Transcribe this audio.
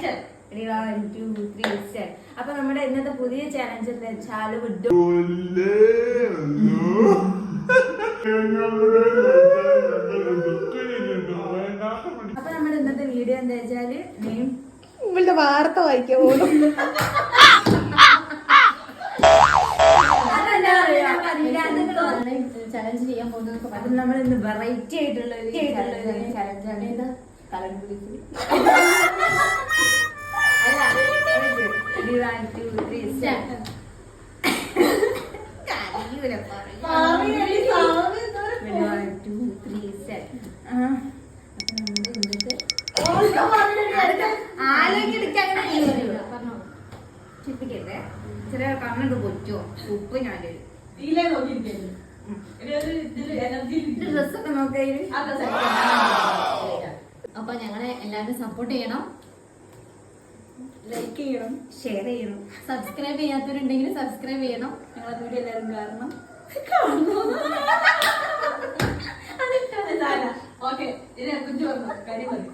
1, 2, 3 start. അപ്പൊ നമ്മുടെ ഇന്നത്തെ പുതിയ ചാലഞ്ച് എന്താ വെച്ചാൽ അപ്പൊ നമ്മുടെ ഇന്നത്തെ വീഡിയോ എന്താ വെച്ചാല് ഇവളുടെ വാർത്ത വായിക്കാൻ പോലും ചലഞ്ച് ചെയ്യാൻ പോകുന്നത്. അത് നമ്മൾ ഇന്ന് വെറൈറ്റി ആയിട്ടുള്ള ഒരു ചലഞ്ചാണ്. കളർ പിടിച്ച് ചിപ്പിക്കട്ടെ ചില കണ്ണൊക്കെ പൊറ്റോ ഉപ്പ് ഞാൻ ഡ്രസ്സൊക്കെ നോക്കി. അപ്പൊ ഞങ്ങളെ എല്ലാവരും സപ്പോർട്ട് ചെയ്യണം, ലൈക്ക് ചെയ്യണം, ഷെയർ ചെയ്യണം. സബ്സ്ക്രൈബ് ചെയ്യാത്തവരുണ്ടെങ്കിൽ സബ്സ്ക്രൈബ് ചെയ്യണം. ഞങ്ങളെ വീഡിയോ എല്ലാവരും കാണണം. ഓക്കെ, കുഞ്ഞു പറഞ്ഞു കാര്യം പറയും.